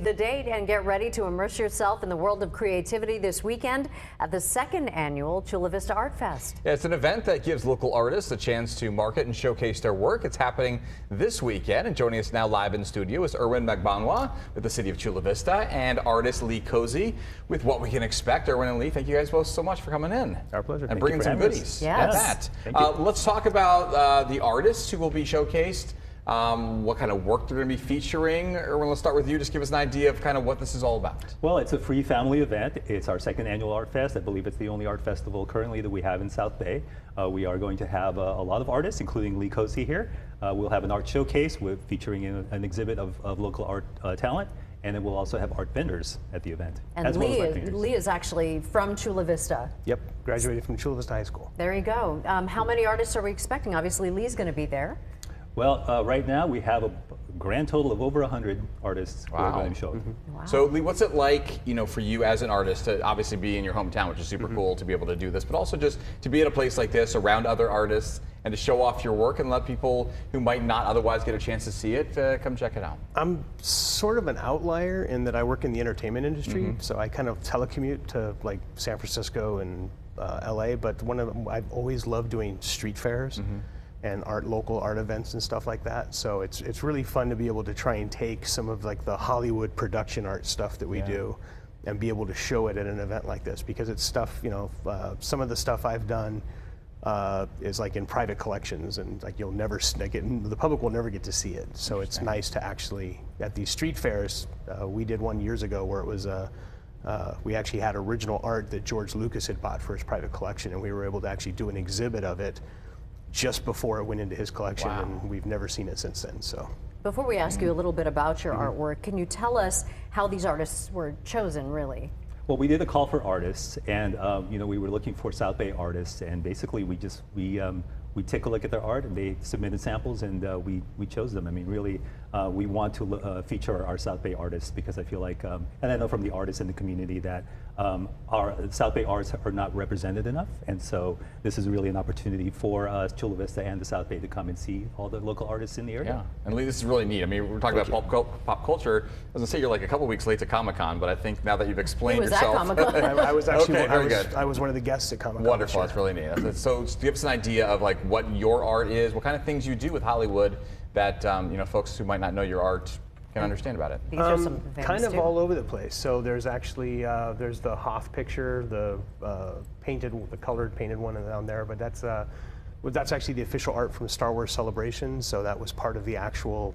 the date and get ready to immerse yourself in the world of creativity this weekend at the second annual Chula Vista Art Fest. Yeah, it's an event that gives local artists a chance to market and showcase their work. It's happening this weekend, and joining us now live in studio is Erwin Magbanwa with the City of Chula Vista and artist Lee Cozy with what we can expect. Erwin and Lee, thank you guys both so much for coming in. Our pleasure. And bringing some goodies. Yes. Let's talk about the artists who will be showcased. What kind of work they're going to be featuring. Erwin, let's start with you. Just give us an idea of kind of what this is all about. Well, it's a free family event. It's our second annual Art Fest. I believe it's the only art festival currently that we have in South Bay. We are going to have a lot of artists, including Lee Cozy here. We'll have an art showcase featuring an exhibit of local art talent. And then we'll also have art vendors at the event. And as Lee, well as Lee is actually from Chula Vista. Yep, graduated from Chula Vista High School. There you go. How many artists are we expecting? Obviously, Lee's going to be there. Well, right now we have a grand total of over 100 artists who are going to show up. Wow. So, Lee, what's it like, for you as an artist to obviously be in your hometown, which is super cool to be able to do this, but also just to be at a place like this around other artists and to show off your work and let people who might not otherwise get a chance to see it come check it out? I'm sort of an outlier in that I work in the entertainment industry, so I kind of telecommute to like San Francisco and LA, but I've always loved doing street fairs. And local art events and stuff like that. So it's really fun to be able to try and take some of like the Hollywood production art stuff that we do and be able to show it at an event like this, because it's stuff, some of the stuff I've done is like in private collections, and like the public will never get to see it. So it's nice to actually, at these street fairs, we did one years ago where it was we actually had original art that George Lucas had bought for his private collection, and we were able to actually do an exhibit of it just before it went into his collection, and we've never seen it since then. So, before we ask you a little bit about your artwork, can you tell us how these artists were chosen, really? Well, we did a call for artists, and we were looking for South Bay artists, and basically we take a look at their art, and they submitted samples, and we chose them. I mean, really, we want to feature our South Bay artists, because I feel like, and I know from the artists in the community that our South Bay arts are not represented enough, and so this is really an opportunity for Chula Vista and the South Bay to come and see all the local artists in the area. Yeah, and Lee, this is really neat. I mean, we're talking about pop culture. I was gonna say you're like a couple weeks late to Comic-Con, but I think now that you've explained yourself, I was actually good. I was one of the guests at Comic-Con. Wonderful, that's really neat. So give us an idea of like what your art is, what kind of things you do with Hollywood that folks who might not know your art can understand about it. These are some kind of all over the place. So there's actually there's the Hoth picture, the colored painted one down there, but that's actually the official art from Star Wars Celebration. So that was part of the actual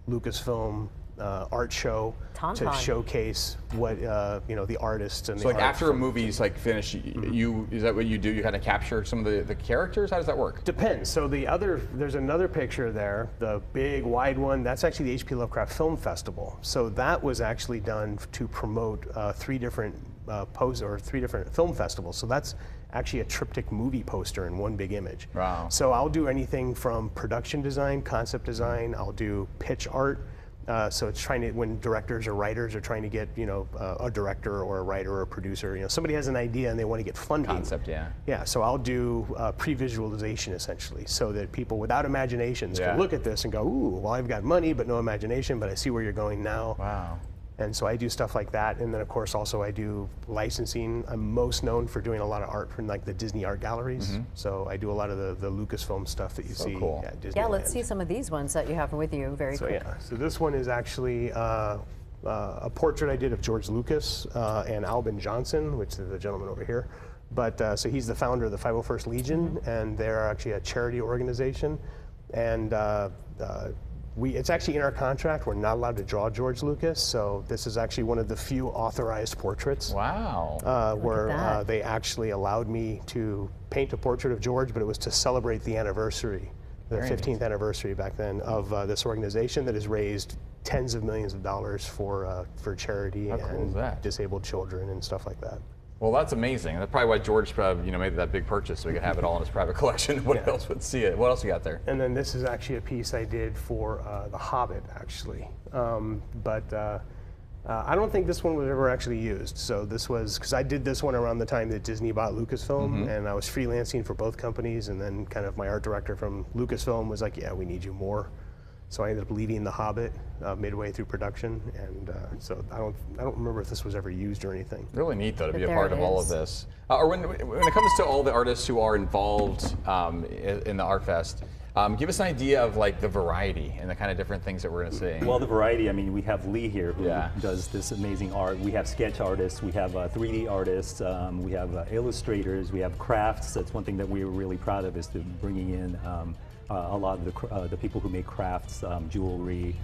Lucasfilm art show to showcase what the artists and so like after a movie's like finished, is that what you do? You kind of capture some of the characters? How does that work? Depends. So there's another picture there, the big wide one. That's actually the H.P. Lovecraft Film Festival. So that was actually done to promote three different film festivals. So that's actually a triptych movie poster in one big image. Wow. So I'll do anything from production design, concept design. I'll do pitch art. So it's when directors or writers are trying to get, a director or a writer or a producer, somebody has an idea and they want to get funding. Concept, yeah. Yeah, so I'll do pre-visualization essentially, so that people without imaginations can look at this and go, ooh, well, I've got money but no imagination, but I see where you're going now. Wow. And so I do stuff like that, and then of course also I do licensing. I'm most known for doing a lot of art from like the Disney art galleries. So I do a lot of the Lucasfilm stuff that you see at Disneyland. Yeah, let's see some of these ones that you have with you. Very cool. Yeah, so this one is actually a portrait I did of George Lucas and Albin Johnson, which is the gentleman over here. But so he's the founder of the 501st Legion, and they're actually a charity organization. And it's actually in our contract. We're not allowed to draw George Lucas, so this is actually one of the few authorized portraits. Wow. Where they actually allowed me to paint a portrait of George, but it was to celebrate the anniversary, the 15th anniversary back then of this organization that has raised tens of millions of dollars for charity and disabled children and stuff like that. Well, that's amazing. That's probably why George, made that big purchase so he could have it all in his private collection. What else would see it? What else you got there? And then this is actually a piece I did for The Hobbit, actually. I don't think this one was ever actually used. So this was, because I did this one around the time that Disney bought Lucasfilm, and I was freelancing for both companies, and then kind of my art director from Lucasfilm was like, yeah, we need you more. So I ended up leading The Hobbit midway through production, and so I don't remember if this was ever used or anything. Really neat, though, to be a But part there of it all of is. this. Or when it comes to all the artists who are involved in the Art Fest, give us an idea of like the variety and the kind of different things that we're going to see. Well, the variety, I mean, we have Lee here who Yeah. does this amazing art. We have sketch artists, we have 3D artists, we have illustrators, we have crafts. That's one thing that we're really proud of, is to bringing in a lot of the people who make crafts, jewelry.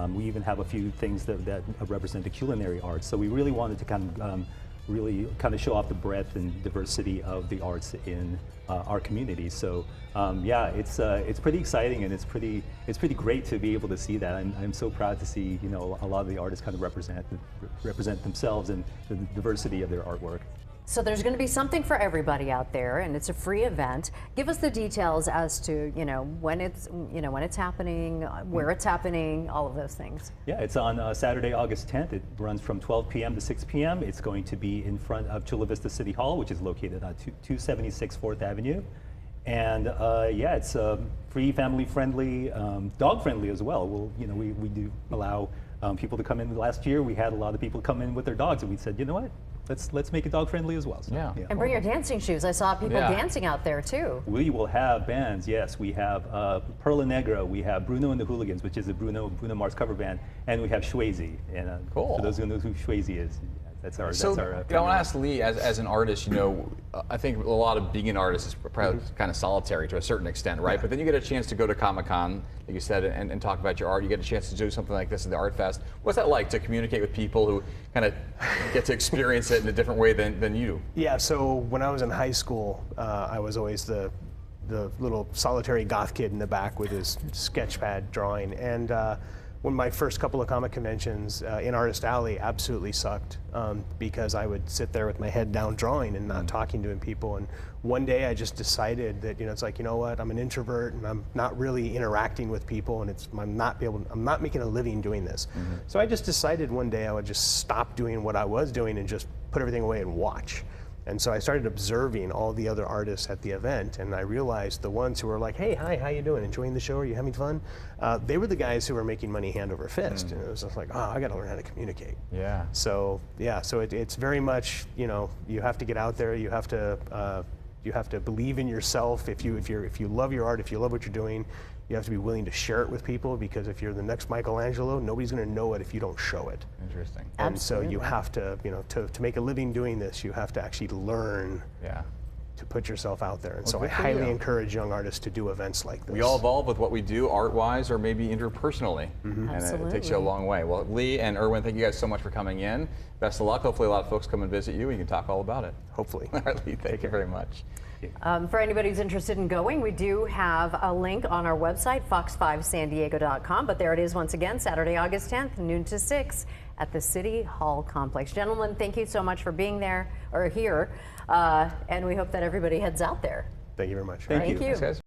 We even have a few things that represent the culinary arts. So we really wanted to kind of show off the breadth and diversity of the arts in our community. So yeah, it's pretty exciting, and it's pretty great to be able to see that. I'm so proud to see, you know, a lot of the artists kind of represent themselves and the diversity of their artwork. So there's going to be something for everybody out there, and it's a free event. Give us the details as to, you know, when it's happening, where it's happening, all of those things. Yeah, it's on Saturday, August 10th. It runs from 12 p.m. to 6 p.m. It's going to be in front of Chula Vista City Hall, which is located on 276 4th Avenue. And yeah, it's free, family-friendly, dog-friendly as well. We do allow people to come in. Last year, we had a lot of people come in with their dogs, and we said, you know what? Let's make it dog-friendly as well. So, Yeah. And bring your dancing shoes. I saw people Yeah. dancing out there too. We will have bands, yes. We have Perla Negra, we have Bruno and the Hooligans, which is a Bruno Mars cover band, and we have Shwazy. And Cool. for those who know who Shwazy is, that's our. So, that's our, I want to ask Lee, as an artist, you know, I think a lot of being an artist is probably kind of solitary to a certain extent, right? But then you get a chance to go to Comic-Con, like you said, and talk about your art. You get a chance to do something like this at the Art Fest. What's that like, to communicate with people who kind of get to experience it in a different way than you do? Yeah, so when I was in high school, I was always the little solitary goth kid in the back with his sketch pad drawing. And when my first couple of comic conventions in Artist Alley absolutely sucked, because I would sit there with my head down drawing and not talking to people. And one day I just decided that, you know, it's like, you know what, I'm an introvert and I'm not really interacting with people, and I'm not making a living doing this. So I just decided one day I would just stop doing what I was doing and just put everything away and watch. And so I started observing all the other artists at the event, and I realized the ones who were like, hey, hi, how you doing? Enjoying the show? Are you having fun? They were the guys who were making money hand over fist. And it was just like, oh, I got to learn how to communicate. Yeah. So yeah, so it's very much, you know, you have to get out there. You have to believe in yourself. If you love your art, if you love what you're doing, you have to be willing to share it with people, because if you're the next Michelangelo, nobody's going to know it if you don't show it. Interesting. And so you have to, you know, to make a living doing this, you have to actually learn Yeah. to put yourself out there. And so I good for highly you. encourage young artists to do events like this. We all evolve with what we do, art-wise or maybe interpersonally, and it takes you a Absolutely. long way. Well, Lee and Erwin, thank you guys so much for coming in. Best of luck. Hopefully a lot of folks come and visit you, and you can talk all about it. Hopefully. All right, Lee, thank you very much. For anybody who's interested in going, we do have a link on our website, fox5sandiego.com. But there it is once again, Saturday, August 10th, noon to 6 at the City Hall complex. Gentlemen, thank you so much for being there, or here, and we hope that everybody heads out there. Thank you very much. Thank you. Thank you. Thanks, guys.